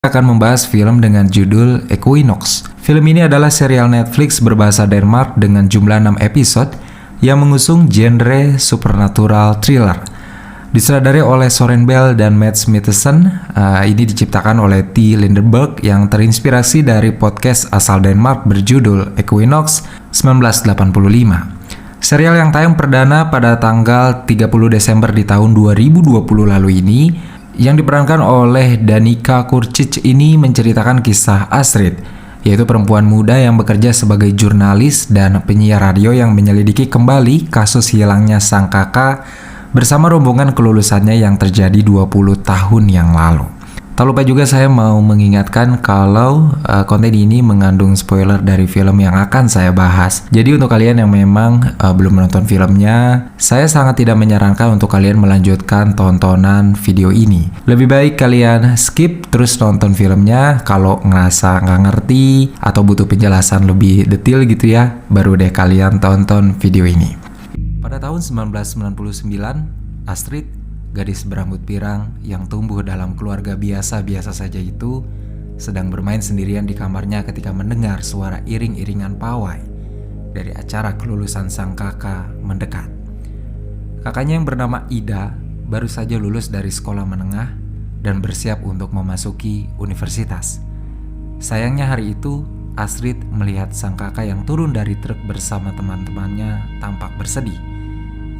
Akan membahas film dengan judul Equinox. Film ini adalah serial Netflix berbahasa Denmark dengan jumlah 6 episode yang mengusung genre supernatural thriller. Disutradarai oleh Soren Bell dan Mads Mikkelsen, ini diciptakan oleh T. Lindeberg yang terinspirasi dari podcast asal Denmark berjudul Equinox 1985. Serial yang tayang perdana pada tanggal 30 Desember di tahun 2020 lalu ini, yang diperankan oleh Danica Kurcic ini menceritakan kisah Astrid, yaitu perempuan muda yang bekerja sebagai jurnalis dan penyiar radio yang menyelidiki kembali kasus hilangnya sang kakak bersama rombongan kelulusannya yang terjadi 20 tahun yang lalu. Tak lupa juga saya mau mengingatkan kalau konten ini mengandung spoiler dari film yang akan saya bahas. Jadi untuk kalian yang memang belum menonton filmnya, saya sangat tidak menyarankan untuk kalian melanjutkan tontonan video ini. Lebih baik kalian skip terus nonton filmnya. Kalau ngerasa nggak ngerti atau butuh penjelasan lebih detail gitu ya, baru deh kalian tonton video ini. Pada tahun 1999, Astrid, gadis berambut pirang yang tumbuh dalam keluarga biasa-biasa saja itu, sedang bermain sendirian di kamarnya ketika mendengar suara iring-iringan pawai dari acara kelulusan sang kakak mendekat. Kakaknya yang bernama Ida baru saja lulus dari sekolah menengah dan bersiap untuk memasuki universitas. Sayangnya hari itu, Astrid melihat sang kakak yang turun dari truk bersama teman-temannya tampak bersedih.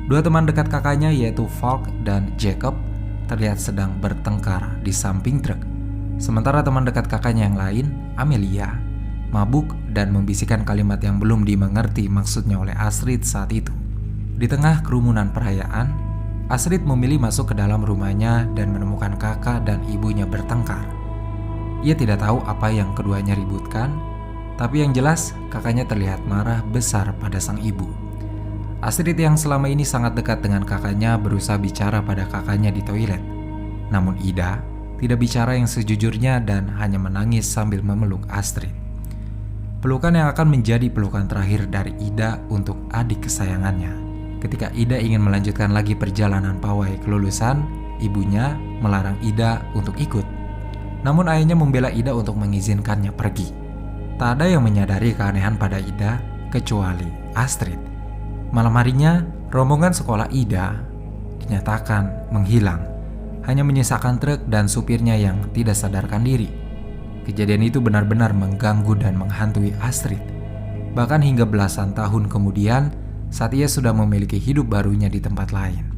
Dua teman dekat kakaknya yaitu Falk dan Jacob terlihat sedang bertengkar di samping truk. Sementara teman dekat kakaknya yang lain, Amelia, mabuk dan membisikkan kalimat yang belum dimengerti maksudnya oleh Astrid saat itu. Di tengah kerumunan perayaan, Astrid memilih masuk ke dalam rumahnya dan menemukan kakak dan ibunya bertengkar. Ia tidak tahu apa yang keduanya ributkan, tapi yang jelas kakaknya terlihat marah besar pada sang ibu. Astrid yang selama ini sangat dekat dengan kakaknya berusaha bicara pada kakaknya di toilet. Namun Ida tidak bicara yang sejujurnya dan hanya menangis sambil memeluk Astrid. Pelukan yang akan menjadi pelukan terakhir dari Ida untuk adik kesayangannya. Ketika Ida ingin melanjutkan lagi perjalanan pawai kelulusan, ibunya melarang Ida untuk ikut. Namun ayahnya membela Ida untuk mengizinkannya pergi. Tak ada yang menyadari keanehan pada Ida kecuali Astrid. Malam harinya, rombongan sekolah Ida dinyatakan menghilang. Hanya menyisakan truk dan supirnya yang tidak sadarkan diri. Kejadian itu benar-benar mengganggu dan menghantui Astrid. Bahkan hingga belasan tahun kemudian, saat ia sudah memiliki hidup barunya di tempat lain.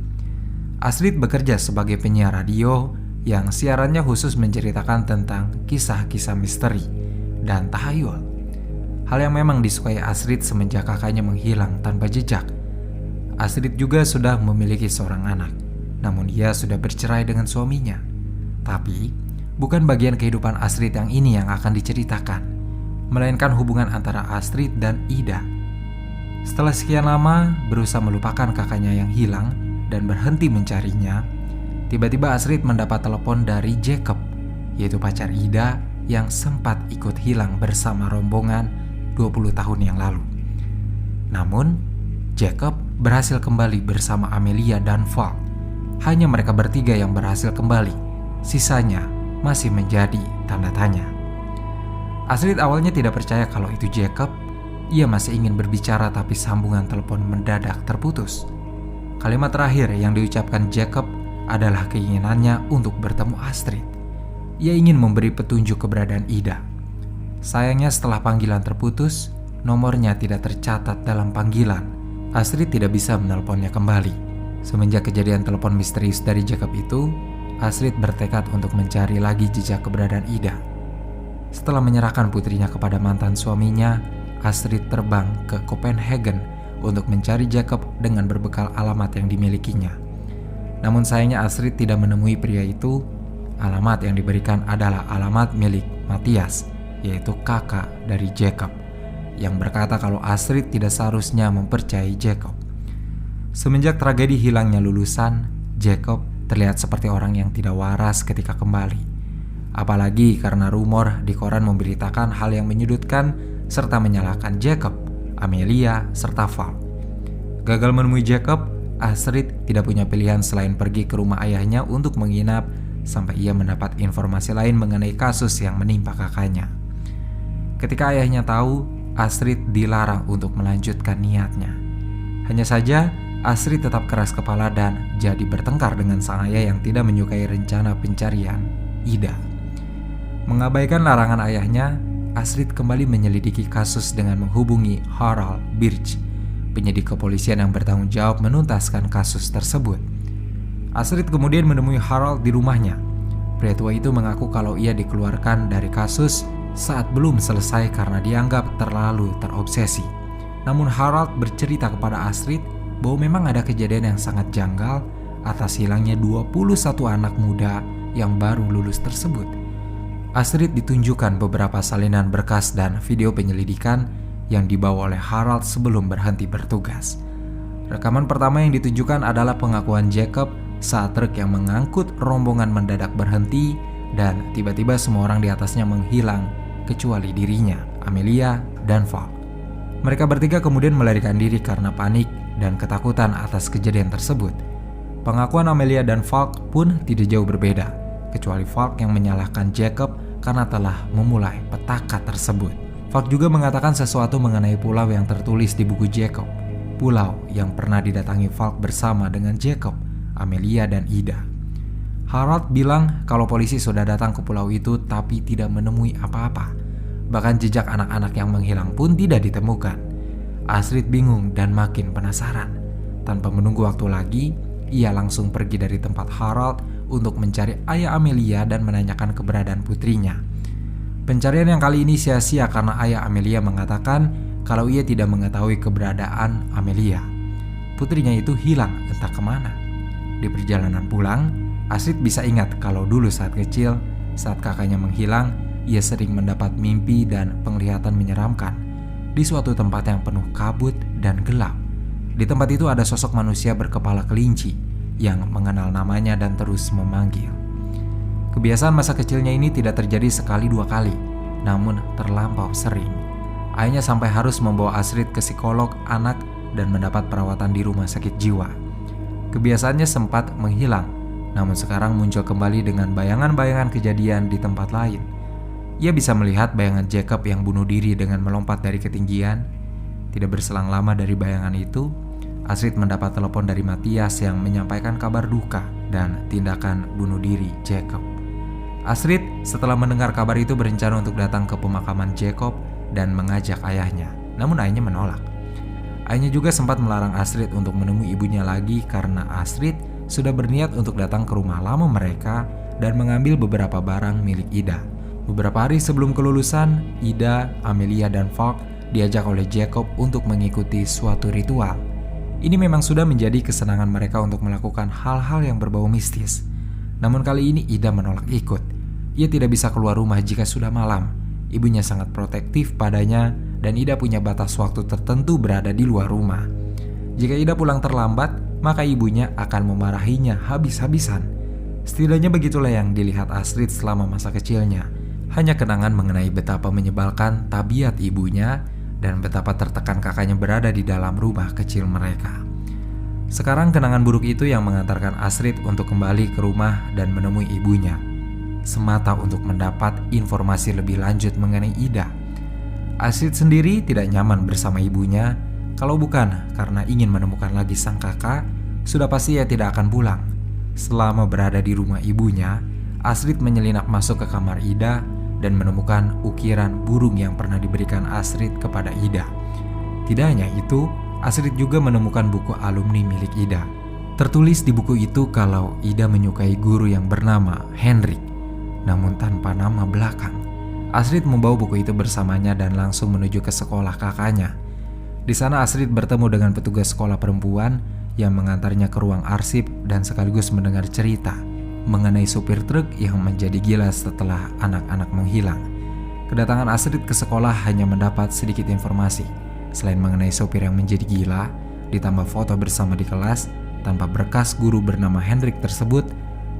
Astrid bekerja sebagai penyiar radio yang siarannya khusus menceritakan tentang kisah-kisah misteri dan tahayul. Hal yang memang disukai Astrid semenjak kakaknya menghilang tanpa jejak. Astrid juga sudah memiliki seorang anak, namun ia sudah bercerai dengan suaminya. Tapi, bukan bagian kehidupan Astrid yang ini yang akan diceritakan, melainkan hubungan antara Astrid dan Ida. Setelah sekian lama berusaha melupakan kakaknya yang hilang dan berhenti mencarinya, tiba-tiba Astrid mendapat telepon dari Jacob, yaitu pacar Ida yang sempat ikut hilang bersama rombongan 20 tahun yang lalu. Namun, Jacob berhasil kembali bersama Amelia dan Falk. Hanya mereka bertiga yang berhasil kembali. Sisanya masih menjadi tanda tanya. Astrid awalnya tidak percaya kalau itu Jacob. Ia masih ingin berbicara tapi sambungan telepon mendadak terputus. Kalimat terakhir yang diucapkan Jacob adalah keinginannya untuk bertemu Astrid. Ia ingin memberi petunjuk keberadaan Ida. Sayangnya setelah panggilan terputus, nomornya tidak tercatat dalam panggilan. Astrid tidak bisa menelponnya kembali. Semenjak kejadian telepon misterius dari Jacob itu, Astrid bertekad untuk mencari lagi jejak keberadaan Ida. Setelah menyerahkan putrinya kepada mantan suaminya, Astrid terbang ke Copenhagen untuk mencari Jacob dengan berbekal alamat yang dimilikinya. Namun sayangnya Astrid tidak menemui pria itu. Alamat yang diberikan adalah alamat milik Matthias, yaitu kakak dari Jacob, yang berkata kalau Astrid tidak seharusnya mempercayai Jacob. Semenjak tragedi hilangnya lulusan, Jacob terlihat seperti orang yang tidak waras ketika kembali. Apalagi karena rumor di koran memberitakan hal yang menyudutkan serta menyalahkan Jacob, Amelia, serta Falk. Gagal menemui Jacob, Astrid tidak punya pilihan selain pergi ke rumah ayahnya untuk menginap sampai ia mendapat informasi lain mengenai kasus yang menimpa kakaknya. Ketika ayahnya tahu, Astrid dilarang untuk melanjutkan niatnya. Hanya saja, Astrid tetap keras kepala dan jadi bertengkar dengan sang ayah yang tidak menyukai rencana pencarian Ida. Mengabaikan larangan ayahnya, Astrid kembali menyelidiki kasus dengan menghubungi Harald Birch, penyidik kepolisian yang bertanggung jawab menuntaskan kasus tersebut. Astrid kemudian menemui Harald di rumahnya. Pria tua itu mengaku kalau ia dikeluarkan dari kasus saat belum selesai karena dianggap terlalu terobsesi. Namun Harald bercerita kepada Astrid bahwa memang ada kejadian yang sangat janggal atas hilangnya 21 anak muda yang baru lulus tersebut. Astrid ditunjukkan beberapa salinan berkas dan video penyelidikan yang dibawa oleh Harald sebelum berhenti bertugas. Rekaman pertama yang ditunjukkan adalah pengakuan Jacob saat truk yang mengangkut rombongan mendadak berhenti dan tiba-tiba semua orang di atasnya menghilang kecuali dirinya, Amelia, dan Falk. Mereka bertiga kemudian melarikan diri karena panik dan ketakutan atas kejadian tersebut. Pengakuan Amelia dan Falk pun tidak jauh berbeda, kecuali Falk yang menyalahkan Jacob karena telah memulai petaka tersebut. Falk juga mengatakan sesuatu mengenai pulau yang tertulis di buku Jacob, pulau yang pernah didatangi Falk bersama dengan Jacob, Amelia, dan Ida. Harald bilang kalau polisi sudah datang ke pulau itu tapi tidak menemui apa-apa. Bahkan jejak anak-anak yang menghilang pun tidak ditemukan. Astrid bingung dan makin penasaran. Tanpa menunggu waktu lagi, ia langsung pergi dari tempat Harald untuk mencari ayah Amelia dan menanyakan keberadaan putrinya. Pencarian yang kali ini sia-sia karena ayah Amelia mengatakan kalau ia tidak mengetahui keberadaan Amelia. Putrinya itu hilang entah kemana. Di perjalanan pulang, Astrid bisa ingat kalau dulu saat kecil, saat kakaknya menghilang, ia sering mendapat mimpi dan penglihatan menyeramkan di suatu tempat yang penuh kabut dan gelap. Di tempat itu ada sosok manusia berkepala kelinci yang mengenal namanya dan terus memanggil. Kebiasaan masa kecilnya ini tidak terjadi sekali dua kali, namun terlampau sering. Ayahnya sampai harus membawa Astrid ke psikolog anak dan mendapat perawatan di rumah sakit jiwa. Kebiasaannya sempat menghilang, namun sekarang muncul kembali dengan bayangan-bayangan kejadian di tempat lain. Ia bisa melihat bayangan Jacob yang bunuh diri dengan melompat dari ketinggian. Tidak berselang lama dari bayangan itu, Astrid mendapat telepon dari Matthias yang menyampaikan kabar duka dan tindakan bunuh diri Jacob. Astrid setelah mendengar kabar itu berencana untuk datang ke pemakaman Jacob dan mengajak ayahnya, namun ayahnya menolak. Ayahnya juga sempat melarang Astrid untuk menemui ibunya lagi karena Astrid sudah berniat untuk datang ke rumah lama mereka dan mengambil beberapa barang milik Ida. Beberapa hari sebelum kelulusan, Ida, Amelia, dan Falk diajak oleh Jacob untuk mengikuti suatu ritual. Ini memang sudah menjadi kesenangan mereka untuk melakukan hal-hal yang berbau mistis. Namun kali ini Ida menolak ikut. Ia tidak bisa keluar rumah jika sudah malam. Ibunya sangat protektif padanya dan Ida punya batas waktu tertentu berada di luar rumah. Jika Ida pulang terlambat, maka ibunya akan memarahinya habis-habisan. Setidaknya begitulah yang dilihat Astrid selama masa kecilnya. Hanya kenangan mengenai betapa menyebalkan tabiat ibunya dan betapa tertekan kakaknya berada di dalam rumah kecil mereka. Sekarang kenangan buruk itu yang mengantarkan Astrid untuk kembali ke rumah dan menemui ibunya, semata untuk mendapat informasi lebih lanjut mengenai Ida. Astrid sendiri tidak nyaman bersama ibunya, kalau bukan karena ingin menemukan lagi sang kakak, sudah pasti ia tidak akan pulang. Selama berada di rumah ibunya, Astrid menyelinap masuk ke kamar Ida dan menemukan ukiran burung yang pernah diberikan Astrid kepada Ida. Tidak hanya itu, Astrid juga menemukan buku alumni milik Ida. Tertulis di buku itu kalau Ida menyukai guru yang bernama Henrik, namun tanpa nama belakang. Astrid membawa buku itu bersamanya dan langsung menuju ke sekolah kakaknya. Di sana Astrid bertemu dengan petugas sekolah perempuan yang mengantarnya ke ruang arsip dan sekaligus mendengar cerita mengenai supir truk yang menjadi gila setelah anak-anak menghilang. Kedatangan Astrid ke sekolah hanya mendapat sedikit informasi. Selain mengenai supir yang menjadi gila, ditambah foto bersama di kelas tanpa berkas guru bernama Henrik tersebut,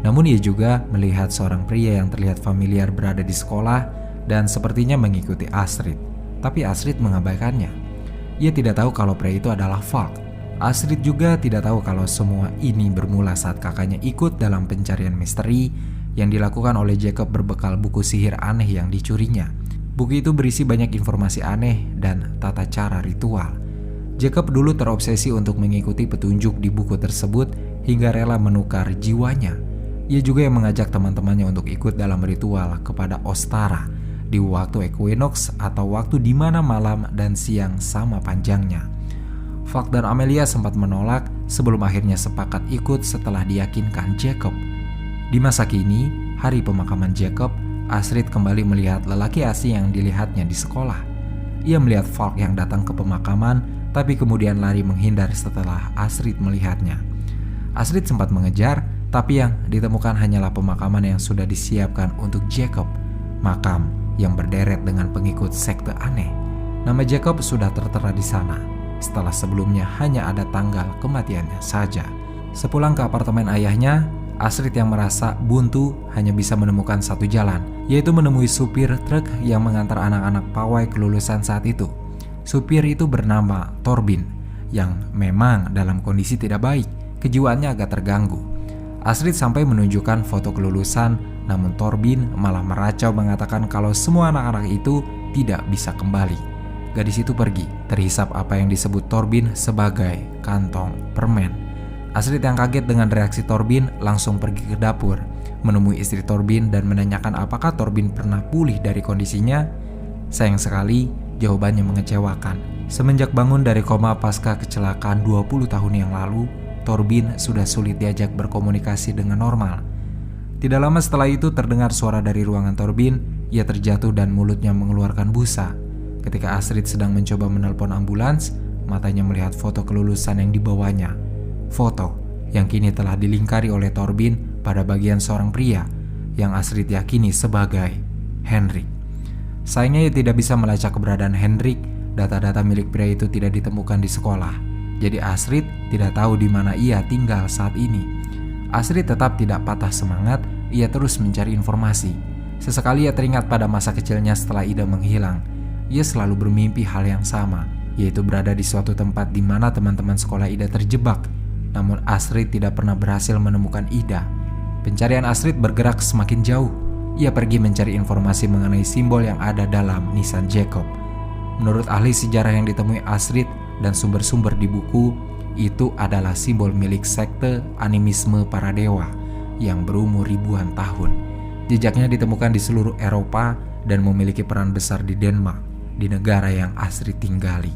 namun ia juga melihat seorang pria yang terlihat familiar berada di sekolah dan sepertinya mengikuti Astrid. Tapi Astrid mengabaikannya. Ia tidak tahu kalau pria itu adalah Falk. Astrid juga tidak tahu kalau semua ini bermula saat kakaknya ikut dalam pencarian misteri yang dilakukan oleh Jacob berbekal buku sihir aneh yang dicurinya. Buku itu berisi banyak informasi aneh dan tata cara ritual. Jacob dulu terobsesi untuk mengikuti petunjuk di buku tersebut hingga rela menukar jiwanya. Ia juga yang mengajak teman-temannya untuk ikut dalam ritual kepada Ostara di waktu equinox atau waktu di mana malam dan siang sama panjangnya. Falk dan Amelia sempat menolak sebelum akhirnya sepakat ikut setelah diyakinkan Jacob. Di masa kini, hari pemakaman Jacob, Astrid kembali melihat lelaki asing yang dilihatnya di sekolah. Ia melihat Falk yang datang ke pemakaman, tapi kemudian lari menghindar setelah Astrid melihatnya. Astrid sempat mengejar, tapi yang ditemukan hanyalah pemakaman yang sudah disiapkan untuk Jacob. Makam yang berderet dengan pengikut sekte aneh. Nama Jacob sudah tertera di sana, setelah sebelumnya hanya ada tanggal kematiannya saja. Sepulang ke apartemen ayahnya, Astrid yang merasa buntu hanya bisa menemukan satu jalan, yaitu menemui supir truk yang mengantar anak-anak pawai kelulusan saat itu. Supir itu bernama Torbin, yang memang dalam kondisi tidak baik, kejiwaannya agak terganggu. Astrid sampai menunjukkan foto kelulusan, namun Torbin malah meracau mengatakan kalau semua anak-anak itu tidak bisa kembali. Gadis itu pergi, terhisap apa yang disebut Torbin sebagai kantong permen. Astrid yang kaget dengan reaksi Torbin langsung pergi ke dapur, menemui istri Torbin dan menanyakan apakah Torbin pernah pulih dari kondisinya. Sayang sekali, jawabannya mengecewakan. Semenjak bangun dari koma pasca kecelakaan 20 tahun yang lalu, Torbin sudah sulit diajak berkomunikasi dengan normal. Tidak lama setelah itu terdengar suara dari ruangan Torbin. Ia terjatuh dan mulutnya mengeluarkan busa. Ketika Astrid sedang mencoba menelpon ambulans, matanya melihat foto kelulusan yang dibawanya. Foto yang kini telah dilingkari oleh Torbin pada bagian seorang pria yang Astrid yakini sebagai Henrik. Sayangnya ia tidak bisa melacak keberadaan Henrik. Data-data milik pria itu tidak ditemukan di sekolah. Jadi Astrid tidak tahu di mana ia tinggal saat ini. Astrid tetap tidak patah semangat. Ia terus mencari informasi. Sesekali ia teringat pada masa kecilnya setelah Ida menghilang. Ia selalu bermimpi hal yang sama, yaitu berada di suatu tempat di mana teman-teman sekolah Ida terjebak. Namun Astrid tidak pernah berhasil menemukan Ida. Pencarian Astrid bergerak semakin jauh. Ia pergi mencari informasi mengenai simbol yang ada dalam nisan Jacob. Menurut ahli sejarah yang ditemui Astrid dan sumber-sumber di buku, itu adalah simbol milik sekte animisme para dewa yang berumur ribuan tahun. Jejaknya ditemukan di seluruh Eropa dan memiliki peran besar di Denmark, di negara yang Astrid tinggali.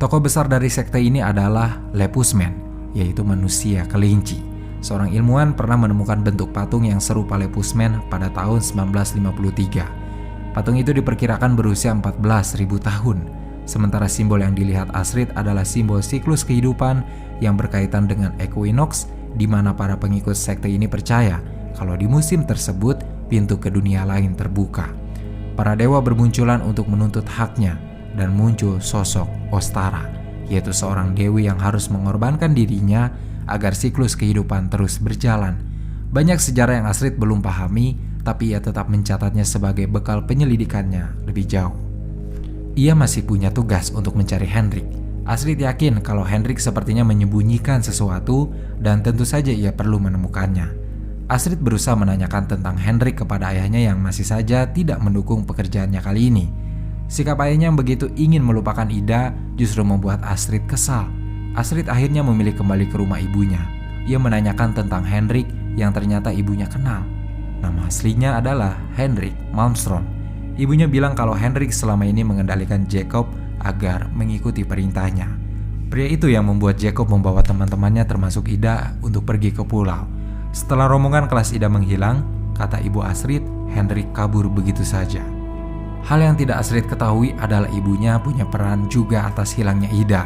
Tokoh besar dari sekte ini adalah Lepusman, yaitu manusia kelinci. Seorang ilmuwan pernah menemukan bentuk patung yang serupa Lepusman pada tahun 1953. Patung itu diperkirakan berusia 14.000 tahun. Sementara simbol yang dilihat Astrid adalah simbol siklus kehidupan yang berkaitan dengan equinox, di mana para pengikut sekte ini percaya kalau di musim tersebut pintu ke dunia lain terbuka. Para dewa bermunculan untuk menuntut haknya dan muncul sosok Ostara, yaitu seorang dewi yang harus mengorbankan dirinya agar siklus kehidupan terus berjalan. Banyak sejarah yang Astrid belum pahami, tapi ia tetap mencatatnya sebagai bekal penyelidikannya lebih jauh. Ia masih punya tugas untuk mencari Henrik. Astrid yakin kalau Henrik sepertinya menyembunyikan sesuatu dan tentu saja ia perlu menemukannya. Astrid berusaha menanyakan tentang Henrik kepada ayahnya yang masih saja tidak mendukung pekerjaannya kali ini. Sikap ayahnya yang begitu ingin melupakan Ida justru membuat Astrid kesal. Astrid akhirnya memilih kembali ke rumah ibunya. Ia menanyakan tentang Henrik yang ternyata ibunya kenal. Nama aslinya adalah Henrik Malmstrom. Ibunya bilang kalau Henrik selama ini mengendalikan Jacob agar mengikuti perintahnya. Pria itu yang membuat Jacob membawa teman-temannya termasuk Ida untuk pergi ke pulau. Setelah rombongan kelas Ida menghilang, kata ibu Astrid, Henrik kabur begitu saja. Hal yang tidak Astrid ketahui adalah ibunya punya peran juga atas hilangnya Ida.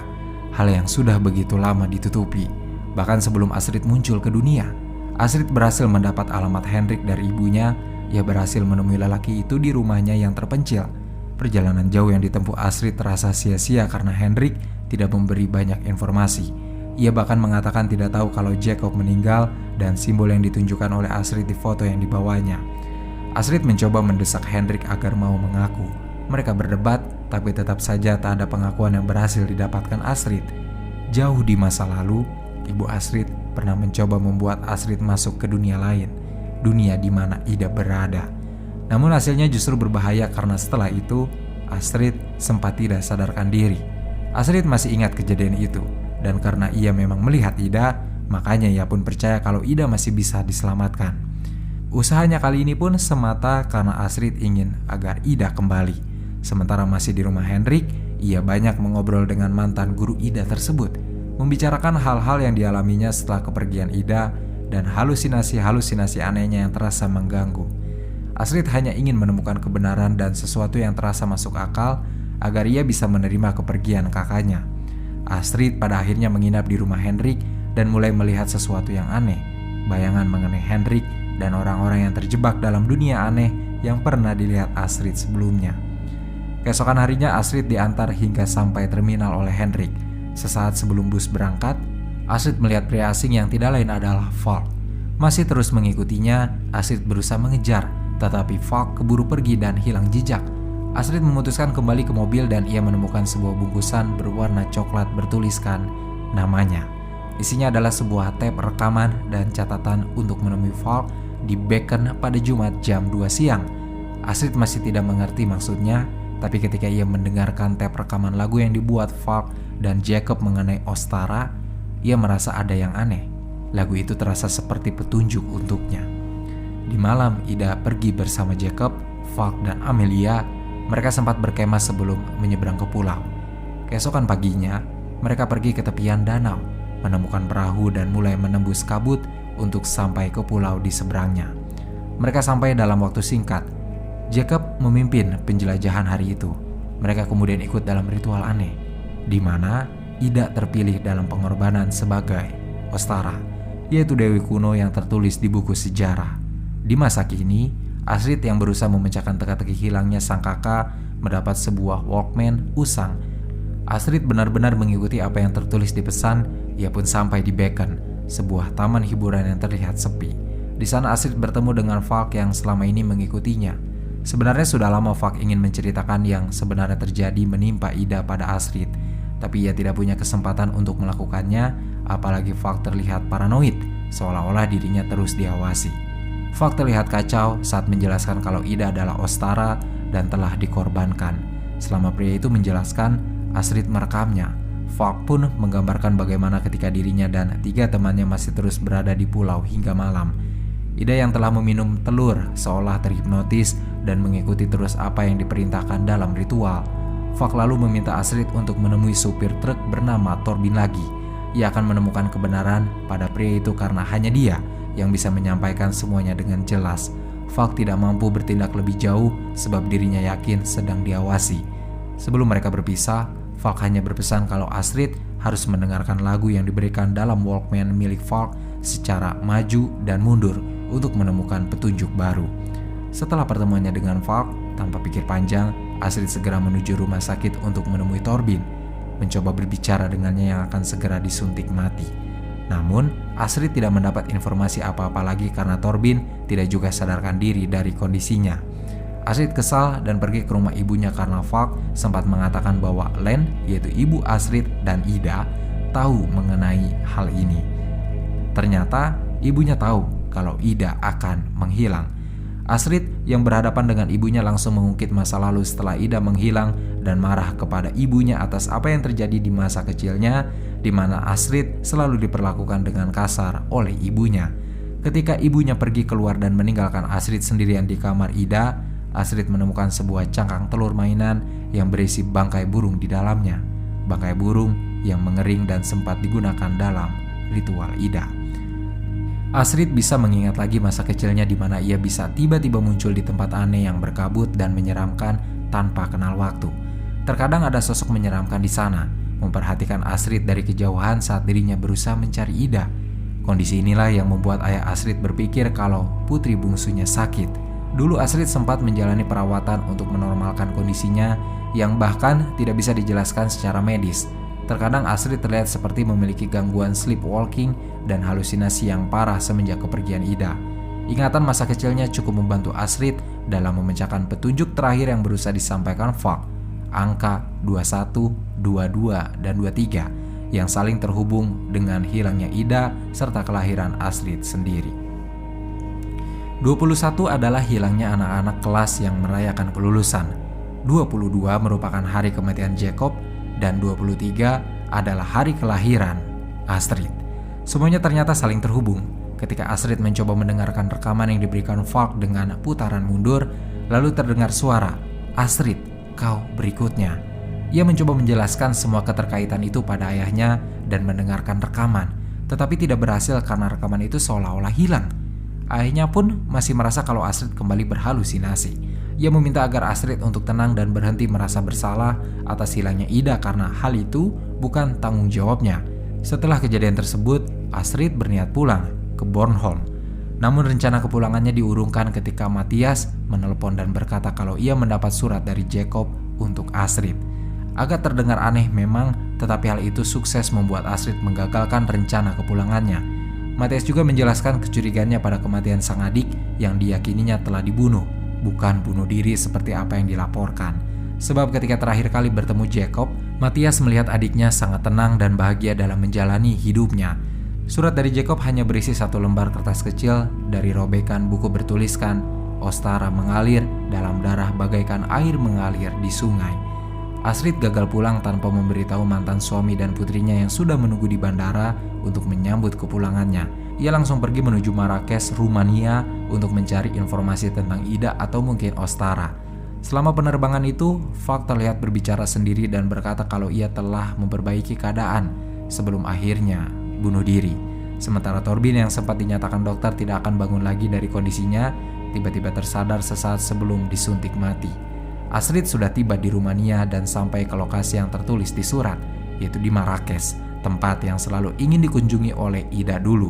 Hal yang sudah begitu lama ditutupi. Bahkan sebelum Astrid muncul ke dunia, Astrid berhasil mendapat alamat Henrik dari ibunya. Ia berhasil menemui lelaki itu di rumahnya yang terpencil. Perjalanan jauh yang ditempuh Astrid terasa sia-sia karena Henrik tidak memberi banyak informasi. Ia bahkan mengatakan tidak tahu kalau Jacob meninggal dan simbol yang ditunjukkan oleh Astrid di foto yang dibawanya. Astrid mencoba mendesak Henrik agar mau mengaku. Mereka berdebat, tapi tetap saja tak ada pengakuan yang berhasil didapatkan Astrid. Jauh di masa lalu, ibu Astrid pernah mencoba membuat Astrid masuk ke dunia lain. dunia di mana Ida berada. Namun hasilnya justru berbahaya karena setelah itu Astrid sempat tidak sadarkan diri. Astrid masih ingat kejadian itu, dan karena ia memang melihat Ida, makanya ia pun percaya kalau Ida masih bisa diselamatkan. Usahanya kali ini pun semata karena Astrid ingin agar Ida kembali. Sementara masih di rumah Hendrik, ia banyak mengobrol dengan mantan guru Ida tersebut, membicarakan hal-hal yang dialaminya setelah kepergian Ida dan halusinasi-halusinasi anehnya yang terasa mengganggu. Astrid hanya ingin menemukan kebenaran dan sesuatu yang terasa masuk akal agar ia bisa menerima kepergian kakaknya. Astrid pada akhirnya menginap di rumah Hendrik dan mulai melihat sesuatu yang aneh, bayangan mengenai Hendrik dan orang-orang yang terjebak dalam dunia aneh yang pernah dilihat Astrid sebelumnya. Keesokan harinya Astrid diantar hingga sampai terminal oleh Hendrik. Sesaat sebelum bus berangkat, Astrid melihat pria asing yang tidak lain adalah Falk. Masih terus mengikutinya, Astrid berusaha mengejar, tetapi Falk keburu pergi dan hilang jejak. Astrid memutuskan kembali ke mobil dan ia menemukan sebuah bungkusan berwarna coklat bertuliskan namanya. Isinya adalah sebuah tape rekaman dan catatan untuk menemui Falk di Beacon pada Jumat jam 2 siang. Astrid masih tidak mengerti maksudnya, tapi ketika ia mendengarkan tape rekaman lagu yang dibuat Falk dan Jacob mengenai Ostara, ia merasa ada yang aneh. Lagu itu terasa seperti petunjuk untuknya. Di malam Ida pergi bersama Jacob, Falk dan Amelia. Mereka sempat berkemah sebelum menyeberang ke pulau. Keesokan paginya, mereka pergi ke tepian danau, menemukan perahu dan mulai menembus kabut untuk sampai ke pulau di seberangnya. Mereka sampai dalam waktu singkat. Jacob memimpin penjelajahan hari itu. Mereka kemudian ikut dalam ritual aneh, di mana Ida terpilih dalam pengorbanan sebagai Ostara, yaitu dewi kuno yang tertulis di buku sejarah. Di masa kini, Astrid yang berusaha memecahkan teka-teki hilangnya sang kakak mendapat sebuah Walkman usang. Astrid benar-benar mengikuti apa yang tertulis di pesan. Ia pun sampai di Beacon, sebuah taman hiburan yang terlihat sepi. Di sana Astrid bertemu dengan Falk yang selama ini mengikutinya. Sebenarnya sudah lama Falk ingin menceritakan yang sebenarnya terjadi menimpa Ida pada Astrid, tapi ia tidak punya kesempatan untuk melakukannya, apalagi Falk terlihat paranoid, seolah-olah dirinya terus diawasi. Falk terlihat kacau saat menjelaskan kalau Ida adalah Ostara dan telah dikorbankan. Selama pria itu menjelaskan, Astrid merekamnya. Falk pun menggambarkan bagaimana ketika dirinya dan 3 temannya masih terus berada di pulau hingga malam. Ida yang telah meminum telur seolah terhipnotis dan mengikuti terus apa yang diperintahkan dalam ritual. Falk lalu meminta Astrid untuk menemui supir truk bernama Torbin lagi. Ia akan menemukan kebenaran pada pria itu karena hanya dia yang bisa menyampaikan semuanya dengan jelas. Falk tidak mampu bertindak lebih jauh sebab dirinya yakin sedang diawasi. Sebelum mereka berpisah, Falk hanya berpesan kalau Astrid harus mendengarkan lagu yang diberikan dalam Walkman milik Falk secara maju dan mundur untuk menemukan petunjuk baru. Setelah pertemuannya dengan Falk, tanpa pikir panjang, Astrid segera menuju rumah sakit untuk menemui Torbin, mencoba berbicara dengannya yang akan segera disuntik mati. Namun, Astrid tidak mendapat informasi apa-apa lagi karena Torbin tidak juga sadarkan diri dari kondisinya. Astrid kesal dan pergi ke rumah ibunya karena Falk sempat mengatakan bahwa Len, yaitu ibu Astrid dan Ida, tahu mengenai hal ini. Ternyata ibunya tahu kalau Ida akan menghilang. Astrid yang berhadapan dengan ibunya langsung mengungkit masa lalu setelah Ida menghilang dan marah kepada ibunya atas apa yang terjadi di masa kecilnya, di mana Astrid selalu diperlakukan dengan kasar oleh ibunya. Ketika ibunya pergi keluar dan meninggalkan Astrid sendirian di kamar Ida, Astrid menemukan sebuah cangkang telur mainan yang berisi bangkai burung di dalamnya. Bangkai burung yang mengering dan sempat digunakan dalam ritual Ida. Astrid bisa mengingat lagi masa kecilnya di mana ia bisa tiba-tiba muncul di tempat aneh yang berkabut dan menyeramkan tanpa kenal waktu. Terkadang ada sosok menyeramkan di sana, memperhatikan Astrid dari kejauhan saat dirinya berusaha mencari Ida. Kondisi inilah yang membuat ayah Astrid berpikir kalau putri bungsunya sakit. Dulu Astrid sempat menjalani perawatan untuk menormalkan kondisinya yang bahkan tidak bisa dijelaskan secara medis. Terkadang Astrid terlihat seperti memiliki gangguan sleepwalking dan halusinasi yang parah semenjak kepergian Ida. Ingatan masa kecilnya cukup membantu Astrid dalam memecahkan petunjuk terakhir yang berusaha disampaikan Falk, angka 21, 22, dan 23 yang saling terhubung dengan hilangnya Ida serta kelahiran Astrid sendiri. 21 adalah hilangnya anak-anak kelas yang merayakan kelulusan. 22 merupakan hari kematian Jacob dan 23 adalah hari kelahiran Astrid. Semuanya ternyata saling terhubung. Ketika Astrid mencoba mendengarkan rekaman yang diberikan Falk dengan putaran mundur, lalu terdengar suara, "Astrid, kau berikutnya." Ia mencoba menjelaskan semua keterkaitan itu pada ayahnya dan mendengarkan rekaman, tetapi tidak berhasil karena rekaman itu seolah-olah hilang. Ayahnya pun masih merasa kalau Astrid kembali berhalusinasi. Ia meminta agar Astrid untuk tenang dan berhenti merasa bersalah atas hilangnya Ida karena hal itu bukan tanggung jawabnya. Setelah kejadian tersebut, Astrid berniat pulang ke Bornholm. Namun rencana kepulangannya diurungkan ketika Matthias menelpon dan berkata kalau ia mendapat surat dari Jacob untuk Astrid. Agak terdengar aneh memang, tetapi hal itu sukses membuat Astrid menggagalkan rencana kepulangannya. Matthias juga menjelaskan kecurigaannya pada kematian sang adik yang diyakininya telah dibunuh, bukan bunuh diri seperti apa yang dilaporkan. Sebab ketika terakhir kali bertemu Jacob, Matthias melihat adiknya sangat tenang dan bahagia dalam menjalani hidupnya. Surat dari Jacob hanya berisi satu lembar kertas kecil dari robekan buku bertuliskan, "Ostara mengalir dalam darah bagaikan air mengalir di sungai." Astrid gagal pulang tanpa memberitahu mantan suami dan putrinya yang sudah menunggu di bandara untuk menyambut kepulangannya. Ia langsung pergi menuju Marrakesh, Rumania untuk mencari informasi tentang Ida atau mungkin Ostara. Selama penerbangan itu, Falk terlihat berbicara sendiri dan berkata kalau ia telah memperbaiki keadaan sebelum akhirnya bunuh diri. Sementara Torbin yang sempat dinyatakan dokter tidak akan bangun lagi dari kondisinya, tiba-tiba tersadar sesaat sebelum disuntik mati. Astrid sudah tiba di Rumania dan sampai ke lokasi yang tertulis di surat, yaitu di Marrakesh, tempat yang selalu ingin dikunjungi oleh Ida dulu.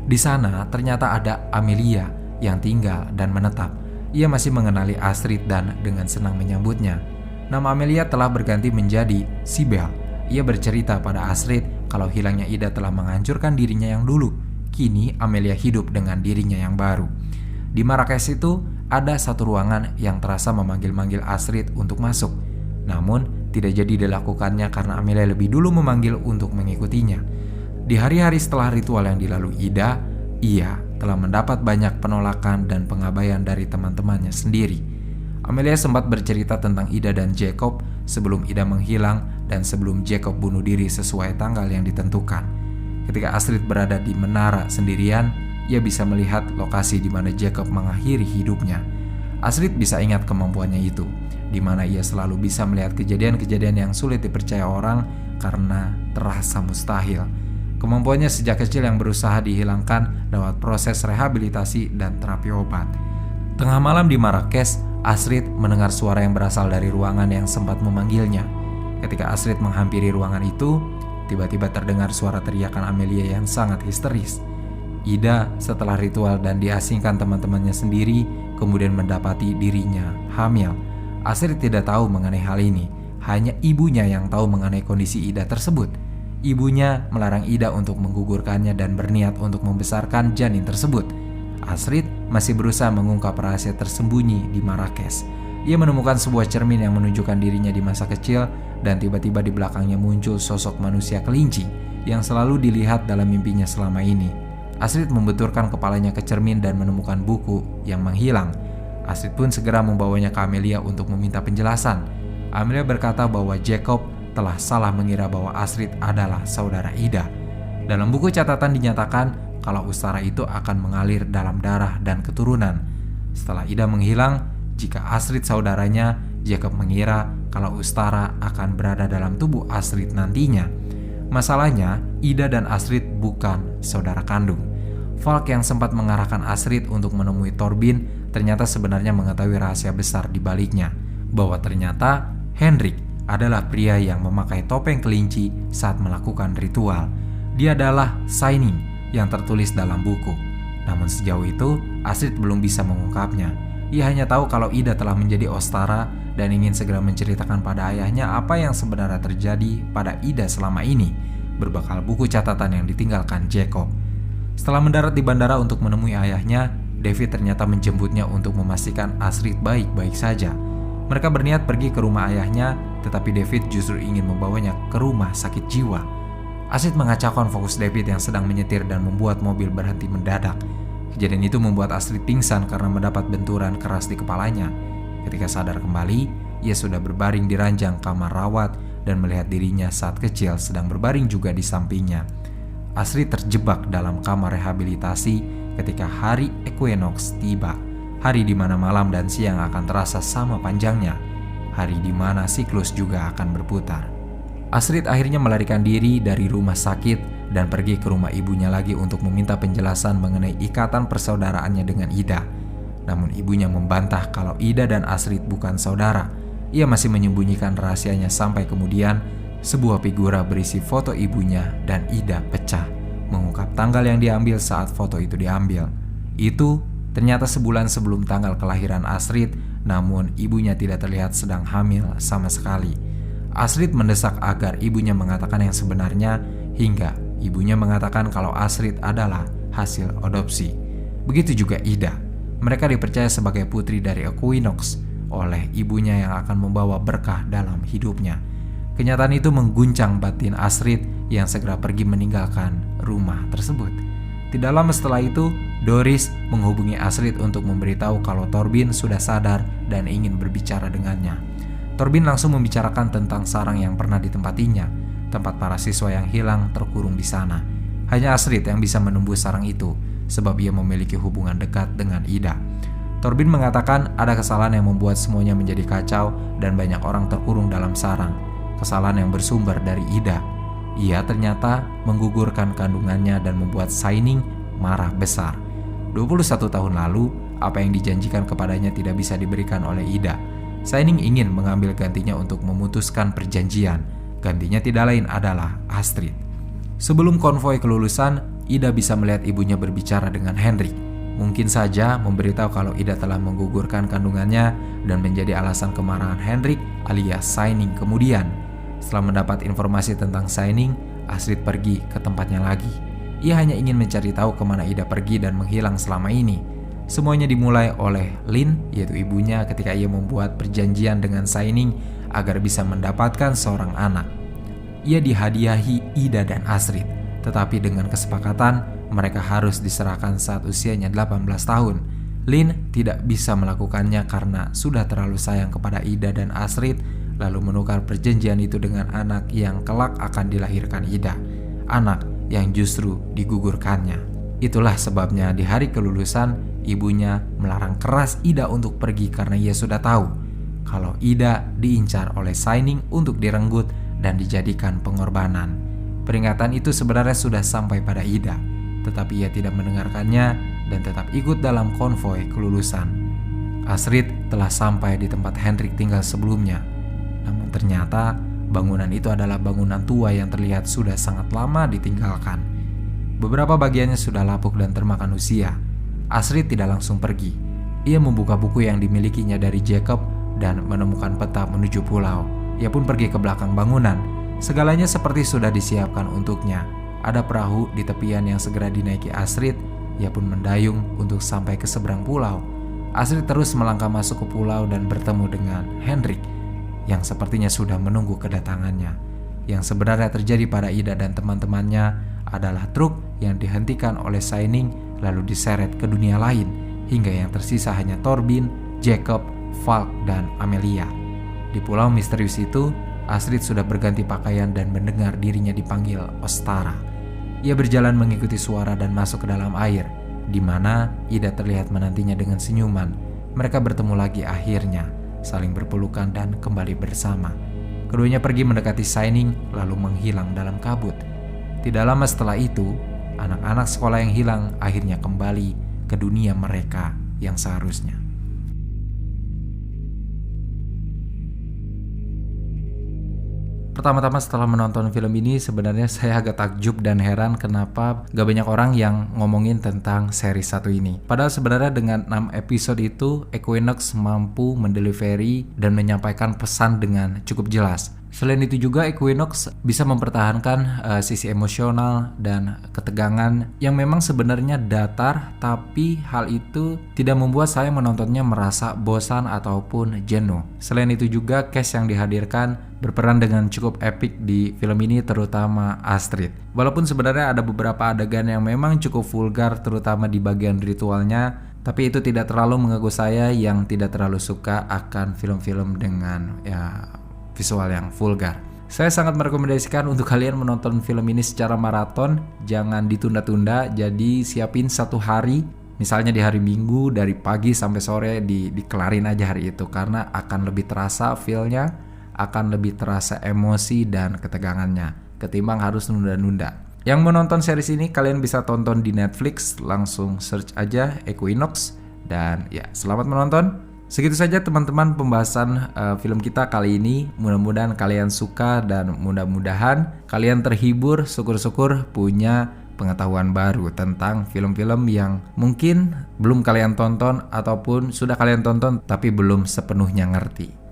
Di sana ternyata ada Amelia yang tinggal dan menetap. Ia masih mengenali Astrid dan dengan senang menyambutnya. Nama Amelia telah berganti menjadi Sibel. Ia bercerita pada Astrid kalau hilangnya Ida telah menghancurkan dirinya yang dulu. Kini Amelia hidup dengan dirinya yang baru. Di Marrakesh itu ada satu ruangan yang terasa memanggil-manggil Astrid untuk masuk. Namun tidak jadi dilakukannya karena Amelia lebih dulu memanggil untuk mengikutinya. Di hari-hari setelah ritual yang dilalui Ida, ia telah mendapat banyak penolakan dan pengabaian dari teman-temannya sendiri. Amelia sempat bercerita tentang Ida dan Jacob sebelum Ida menghilang dan sebelum Jacob bunuh diri sesuai tanggal yang ditentukan. Ketika Astrid berada di menara sendirian, ia bisa melihat lokasi di mana Jacob mengakhiri hidupnya. Astrid bisa ingat kemampuannya itu, di mana ia selalu bisa melihat kejadian-kejadian yang sulit dipercaya orang karena terasa mustahil. Kemampuannya sejak kecil yang berusaha dihilangkan lewat proses rehabilitasi dan terapi obat. Tengah malam di Marrakesh, Astrid mendengar suara yang berasal dari ruangan yang sempat memanggilnya. Ketika Astrid menghampiri ruangan itu, tiba-tiba terdengar suara teriakan Amelia yang sangat histeris. Ida setelah ritual dan diasingkan teman-temannya sendiri, kemudian mendapati dirinya hamil. Astrid tidak tahu mengenai hal ini, hanya ibunya yang tahu mengenai kondisi Ida tersebut. Ibunya melarang Ida untuk menggugurkannya dan berniat untuk membesarkan janin tersebut. Astrid masih berusaha mengungkap rahasia tersembunyi di Marrakesh. Ia menemukan sebuah cermin yang menunjukkan dirinya di masa kecil dan tiba-tiba di belakangnya muncul sosok manusia kelinci yang selalu dilihat dalam mimpinya selama ini. Astrid membenturkan kepalanya ke cermin dan menemukan buku yang menghilang. Astrid pun segera membawanya ke Amelia untuk meminta penjelasan. Amelia berkata bahwa Jacob telah salah mengira bahwa Astrid adalah saudara Ida. Dalam buku catatan dinyatakan kalau Ustara itu akan mengalir dalam darah dan keturunan. Setelah Ida menghilang, jika Astrid saudaranya, Jacob mengira kalau Ustara akan berada dalam tubuh Astrid nantinya. Masalahnya, Ida dan Astrid bukan saudara kandung. Falk yang sempat mengarahkan Astrid untuk menemui Torbin ternyata sebenarnya mengetahui rahasia besar di baliknya, bahwa ternyata Henrik adalah pria yang memakai topeng kelinci saat melakukan ritual. Dia adalah Shining yang tertulis dalam buku. Namun sejauh itu, Astrid belum bisa mengungkapnya. Ia hanya tahu kalau Ida telah menjadi Ostara dan ingin segera menceritakan pada ayahnya apa yang sebenarnya terjadi pada Ida selama ini, berbekal buku catatan yang ditinggalkan Jacob. Setelah mendarat di bandara untuk menemui ayahnya, David ternyata menjemputnya untuk memastikan Astrid baik-baik saja. Mereka berniat pergi ke rumah ayahnya, tetapi David justru ingin membawanya ke rumah sakit jiwa. Astrid mengacaukan fokus David yang sedang menyetir dan membuat mobil berhenti mendadak. Kejadian itu membuat Astrid pingsan karena mendapat benturan keras di kepalanya. Ketika sadar kembali, ia sudah berbaring di ranjang kamar rawat dan melihat dirinya saat kecil sedang berbaring juga di sampingnya. Astrid terjebak dalam kamar rehabilitasi ketika hari equinox tiba. Hari di mana malam dan siang akan terasa sama panjangnya. Hari di mana siklus juga akan berputar. Astrid akhirnya melarikan diri dari rumah sakit dan pergi ke rumah ibunya lagi untuk meminta penjelasan mengenai ikatan persaudaraannya dengan Ida. Namun ibunya membantah kalau Ida dan Astrid bukan saudara. Ia masih menyembunyikan rahasianya sampai kemudian sebuah figura berisi foto ibunya dan Ida pecah, mengungkap tanggal yang diambil saat foto itu diambil. Itu ternyata sebulan sebelum tanggal kelahiran Astrid, namun ibunya tidak terlihat sedang hamil sama sekali. Astrid mendesak agar ibunya mengatakan yang sebenarnya, hingga ibunya mengatakan kalau Astrid adalah hasil adopsi. Begitu juga Ida. Mereka dipercaya sebagai putri dari Equinox oleh ibunya yang akan membawa berkah dalam hidupnya. Kenyataan itu mengguncang batin Astrid yang segera pergi meninggalkan rumah tersebut. Tidak lama setelah itu, Doris menghubungi Astrid untuk memberitahu kalau Torben sudah sadar dan ingin berbicara dengannya. Torben langsung membicarakan tentang sarang yang pernah ditempatinya, tempat para siswa yang hilang terkurung di sana. Hanya Astrid yang bisa menembus sarang itu, sebab ia memiliki hubungan dekat dengan Ida. Torben mengatakan ada kesalahan yang membuat semuanya menjadi kacau dan banyak orang terkurung dalam sarang. Kesalahan yang bersumber dari Ida. Ia ternyata menggugurkan kandungannya dan membuat Shining marah besar. 21 tahun lalu, apa yang dijanjikan kepadanya tidak bisa diberikan oleh Ida. Shining ingin mengambil gantinya untuk memutuskan perjanjian. Gantinya tidak lain adalah Astrid. Sebelum konvoi kelulusan, Ida bisa melihat ibunya berbicara dengan Henrik. Mungkin saja memberitahu kalau Ida telah menggugurkan kandungannya dan menjadi alasan kemarahan Henrik alias Shining kemudian. Setelah mendapat informasi tentang Shining, Astrid pergi ke tempatnya lagi. Ia hanya ingin mencari tahu kemana Ida pergi dan menghilang selama ini. Semuanya dimulai oleh Lynn, yaitu ibunya, ketika ia membuat perjanjian dengan Shining agar bisa mendapatkan seorang anak. Ia dihadiahi Ida dan Astrid, tetapi dengan kesepakatan mereka harus diserahkan saat usianya 18 tahun. Lynn tidak bisa melakukannya karena sudah terlalu sayang kepada Ida dan Astrid, lalu menukar perjanjian itu dengan anak yang kelak akan dilahirkan Ida, anak yang justru digugurkannya. Itulah sebabnya di hari kelulusan, ibunya melarang keras Ida untuk pergi karena ia sudah tahu kalau Ida diincar oleh Shining untuk direnggut dan dijadikan pengorbanan. Peringatan itu sebenarnya sudah sampai pada Ida, tetapi ia tidak mendengarkannya dan tetap ikut dalam konvoi kelulusan. Astrid telah sampai di tempat Henrik tinggal sebelumnya, namun ternyata bangunan itu adalah bangunan tua yang terlihat sudah sangat lama ditinggalkan. Beberapa bagiannya sudah lapuk dan termakan usia. Astrid tidak langsung pergi. Ia membuka buku yang dimilikinya dari Jacob dan menemukan peta menuju pulau. Ia pun pergi ke belakang bangunan. Segalanya seperti sudah disiapkan untuknya. Ada perahu di tepian yang segera dinaiki Astrid. Ia pun mendayung untuk sampai ke seberang pulau. Astrid terus melangkah masuk ke pulau dan bertemu dengan Henrik yang sepertinya sudah menunggu kedatangannya. Yang sebenarnya terjadi pada Ida dan teman-temannya adalah truk yang dihentikan oleh Shining lalu diseret ke dunia lain, hingga yang tersisa hanya Torben, Jacob, Falk, dan Amelia. Di pulau misterius itu, Astrid sudah berganti pakaian dan mendengar dirinya dipanggil Ostara. Ia berjalan mengikuti suara dan masuk ke dalam air, di mana Ida terlihat menantinya dengan senyuman. Mereka bertemu lagi akhirnya, saling berpelukan dan kembali bersama. Keduanya pergi mendekati Shining lalu menghilang dalam kabut. Tidak lama setelah itu, anak-anak sekolah yang hilang akhirnya kembali ke dunia mereka yang seharusnya. Pertama-tama setelah menonton film ini, sebenarnya saya agak takjub dan heran kenapa gak banyak orang yang ngomongin tentang seri satu ini. Padahal sebenarnya dengan 6 episode itu, Equinox mampu mendelivery dan menyampaikan pesan dengan cukup jelas. Selain itu juga Equinox bisa mempertahankan sisi emosional dan ketegangan yang memang sebenarnya datar, tapi hal itu tidak membuat saya menontonnya merasa bosan ataupun jenuh. Selain itu juga cast yang dihadirkan berperan dengan cukup epik di film ini, terutama Astrid. Walaupun sebenarnya ada beberapa adegan yang memang cukup vulgar terutama di bagian ritualnya, tapi itu tidak terlalu mengganggu saya yang tidak terlalu suka akan film-film dengan visual yang vulgar. Saya sangat merekomendasikan untuk kalian menonton film ini secara maraton, jangan ditunda-tunda. Jadi siapin satu hari, misalnya di hari Minggu dari pagi sampai sore dikelarin aja hari itu, karena akan lebih terasa feel-nya, akan lebih terasa emosi dan ketegangannya ketimbang harus nunda-nunda. Yang menonton series ini kalian bisa tonton di Netflix, langsung search aja Equinox, dan ya selamat menonton. Segitu saja teman-teman pembahasan film kita kali ini. Mudah-mudahan kalian suka dan mudah-mudahan kalian terhibur, syukur-syukur punya pengetahuan baru tentang film-film yang mungkin belum kalian tonton ataupun sudah kalian tonton tapi belum sepenuhnya ngerti.